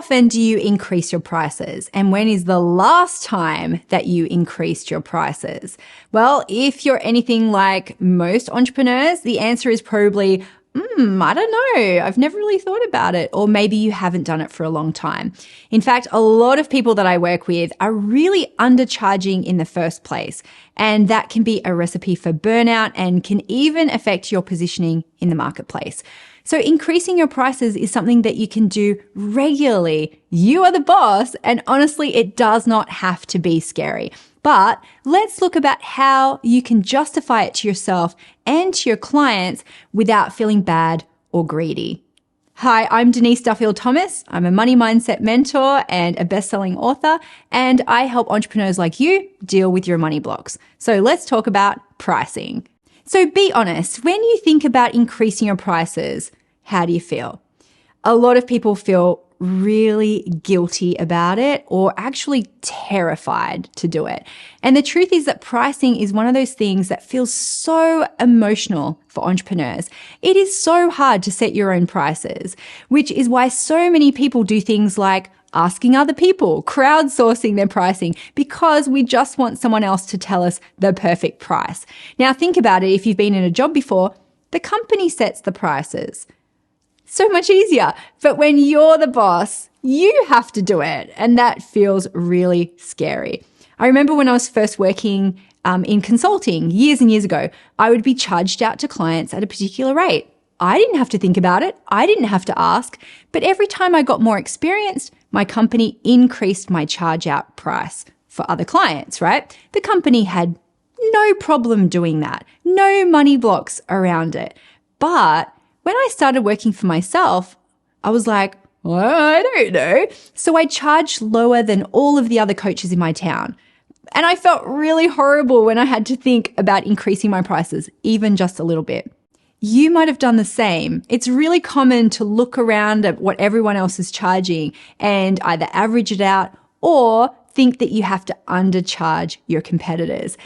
often do you increase your prices? And when is the last time that you increased your prices? Well, if you're anything like most entrepreneurs, the answer is probably, I don't know. I've never really thought about it. Or maybe you haven't done it for a long time. In fact, a lot of people that I work with are really undercharging in the first place. And that can be a recipe for burnout and can even affect your positioning in the marketplace. So increasing your prices is something that you can do regularly. You are the boss, and honestly, it does not have to be scary. But let's look about how you can justify it to yourself and to your clients without feeling bad or greedy. Hi, I'm Denise Duffield-Thomas. I'm a money mindset mentor and a best-selling author, and I help entrepreneurs like you deal with your money blocks. So let's talk about pricing. So be honest, when you think about increasing your prices, how do you feel? A lot of people feel really guilty about it or actually terrified to do it. And the truth is that pricing is one of those things that feels so emotional for entrepreneurs. It is so hard to set your own prices, which is why so many people do things like asking other people, crowdsourcing their pricing, because we just want someone else to tell us the perfect price. Now think about it. If you've been in a job before, the company sets the prices. So much easier. But when you're the boss, you have to do it. And that feels really scary. I remember when I was first working in consulting years and years ago, I would be charged out to clients at a particular rate. I didn't have to think about it. I didn't have to ask. But every time I got more experienced, my company increased my charge out price for other clients, right? The company had no problem doing that. No money blocks around it. But when I started working for myself, I was like, well, I don't know. So I charged lower than all of the other coaches in my town. And I felt really horrible when I had to think about increasing my prices, even just a little bit. You might have done the same. It's really common to look around at what everyone else is charging and either average it out or think that you have to undercharge your competitors.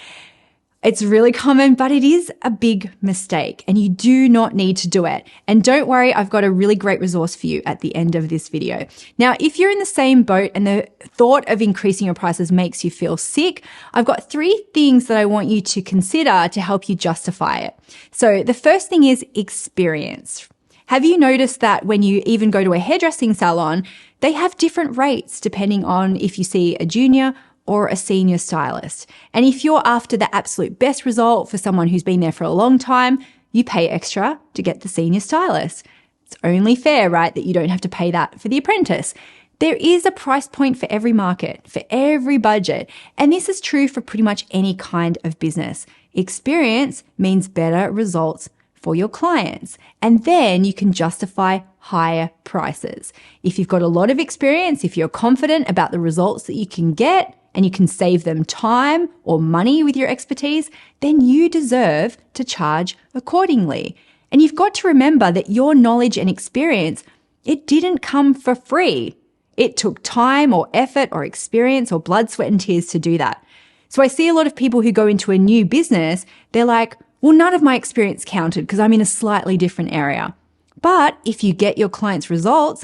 It's really common, but it is a big mistake and you do not need to do it. And don't worry, I've got a really great resource for you at the end of this video. Now, if you're in the same boat and the thought of increasing your prices makes you feel sick, I've got 3 things that I want you to consider to help you justify it. So the first thing is experience. Have you noticed that when you even go to a hairdressing salon, they have different rates depending on if you see a junior or a senior stylist? And if you're after the absolute best result for someone who's been there for a long time, you pay extra to get the senior stylist. It's only fair, right, that you don't have to pay that for the apprentice. There is a price point for every market, for every budget. And this is true for pretty much any kind of business. Experience means better results for your clients. And then you can justify higher prices. If you've got a lot of experience, if you're confident about the results that you can get, and you can save them time or money with your expertise, then you deserve to charge accordingly. And you've got to remember that your knowledge and experience, it didn't come for free. It took time or effort or experience or blood, sweat, and tears to do that. So I see a lot of people who go into a new business, they're like, well, none of my experience counted because I'm in a slightly different area. But if you get your clients' results,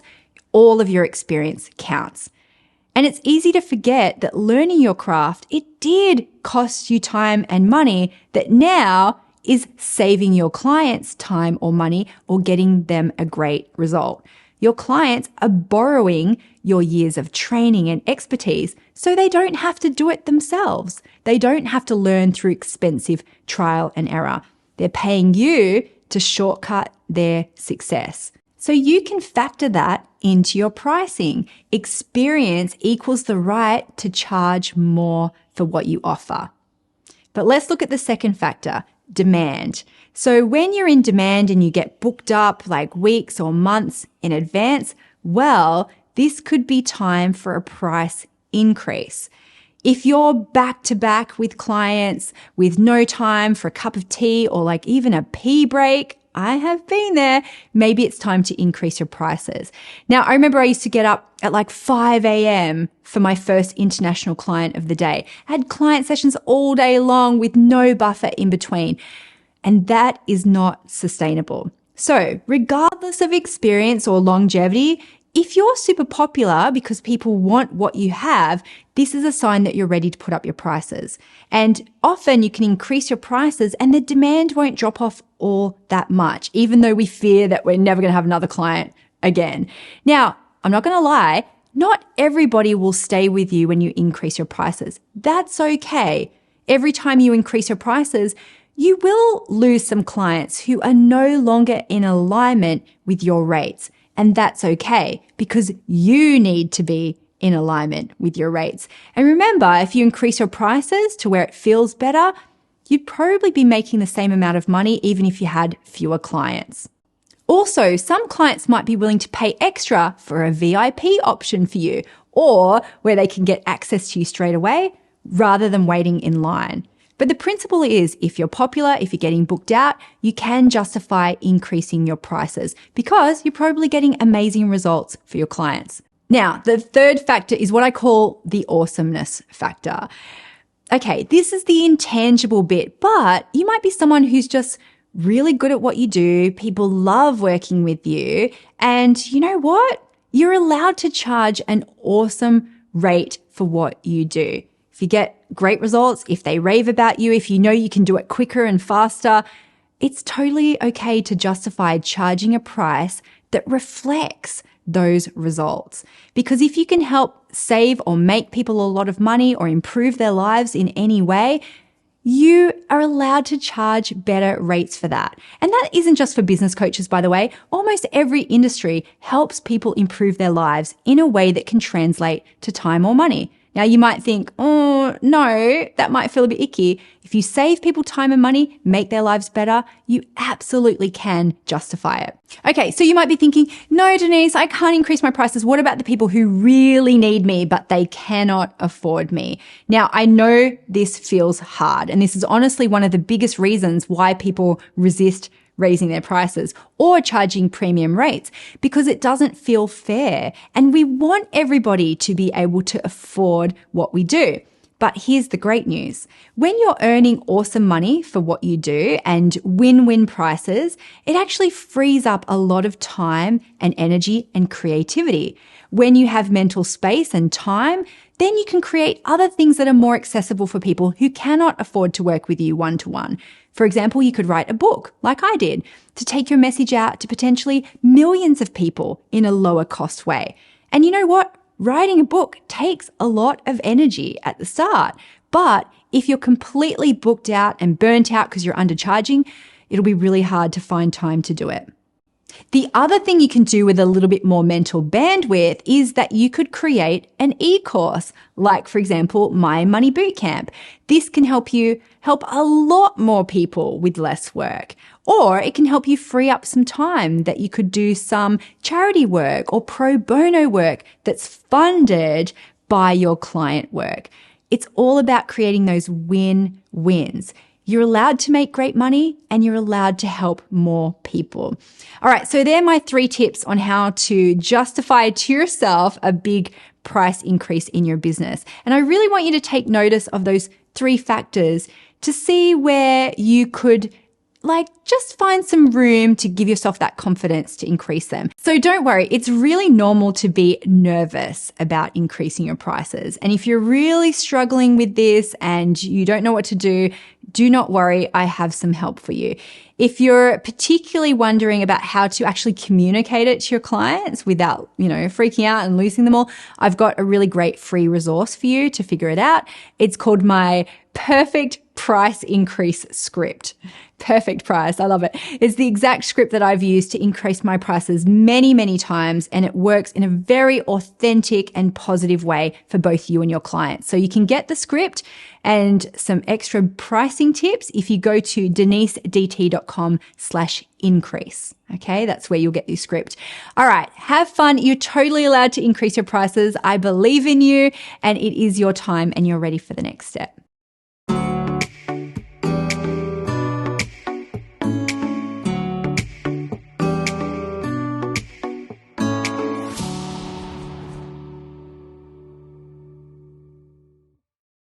all of your experience counts. And it's easy to forget that learning your craft, it did cost you time and money that now is saving your clients time or money or getting them a great result. Your clients are borrowing your years of training and expertise so they don't have to do it themselves. They don't have to learn through expensive trial and error. They're paying you to shortcut their success. So you can factor that into your pricing. Experience equals the right to charge more for what you offer. But let's look at the second factor, demand. So when you're in demand and you get booked up like weeks or months in advance, well, this could be time for a price increase. If you're back to back with clients with no time for a cup of tea or like even a pee break, I have been there. Maybe it's time to increase your prices. Now, I remember I used to get up at like 5 a.m. for my first international client of the day. I had client sessions all day long with no buffer in between. And that is not sustainable. So regardless of experience or longevity, If you're super popular because people want what you have, this is a sign that you're ready to put up your prices. And often you can increase your prices and the demand won't drop off all that much, even though we fear that we're never going to have another client again. Now, I'm not going to lie, not everybody will stay with you when you increase your prices. That's okay. Every time you increase your prices, you will lose some clients who are no longer in alignment with your rates. And that's okay because you need to be in alignment with your rates. And remember, if you increase your prices to where it feels better, you'd probably be making the same amount of money even if you had fewer clients. Also, some clients might be willing to pay extra for a VIP option for you or where they can get access to you straight away rather than waiting in line. But the principle is if you're popular, if you're getting booked out, you can justify increasing your prices because you're probably getting amazing results for your clients. Now, the third factor is what I call the awesomeness factor. Okay, this is the intangible bit, but you might be someone who's just really good at what you do. People love working with you. And you know what? You're allowed to charge an awesome rate for what you do. If you get great results, if they rave about you, if you know you can do it quicker and faster, it's totally okay to justify charging a price that reflects those results. Because if you can help save or make people a lot of money or improve their lives in any way, you are allowed to charge better rates for that. And that isn't just for business coaches, by the way. Almost every industry helps people improve their lives in a way that can translate to time or money. Now, you might think, oh, no, that might feel a bit icky. If you save people time and money, make their lives better, you absolutely can justify it. Okay, so you might be thinking, no, Denise, I can't increase my prices. What about the people who really need me, but they cannot afford me? Now, I know this feels hard, and this is honestly one of the biggest reasons why people resist raising their prices or charging premium rates because it doesn't feel fair. And we want everybody to be able to afford what we do. But here's the great news. When you're earning awesome money for what you do and win-win prices, it actually frees up a lot of time and energy and creativity. When you have mental space and time, then you can create other things that are more accessible for people who cannot afford to work with you one-to-one. For example, you could write a book like I did to take your message out to potentially millions of people in a lower cost way. And you know what? Writing a book takes a lot of energy at the start. But if you're completely booked out and burnt out because you're undercharging, it'll be really hard to find time to do it. The other thing you can do with a little bit more mental bandwidth is that you could create an e-course, like, for example, My Money Bootcamp. This can help you help a lot more people with less work. Or it can help you free up some time that you could do some charity work or pro bono work that's funded by your client work. It's all about creating those win-wins. You're allowed to make great money and you're allowed to help more people. All right, so they're my 3 tips on how to justify to yourself a big price increase in your business. And I really want you to take notice of those 3 factors to see where you could just find some room to give yourself that confidence to increase them. So don't worry, it's really normal to be nervous about increasing your prices. And if you're really struggling with this and you don't know what to do not worry, I have some help for you. If you're particularly wondering about how to actually communicate it to your clients without, freaking out and losing them all, I've got a really great free resource for you to figure it out. It's called my Perfect Price Increase Script. Perfect price. I love it. It's the exact script that I've used to increase my prices many, many times, and it works in a very authentic and positive way for both you and your clients. So you can get the script and some extra pricing tips if you go to denisedt.com/increase. Okay, that's where you'll get this script. All right, have fun. You're totally allowed to increase your prices. I believe in you, and it is your time, and you're ready for the next step.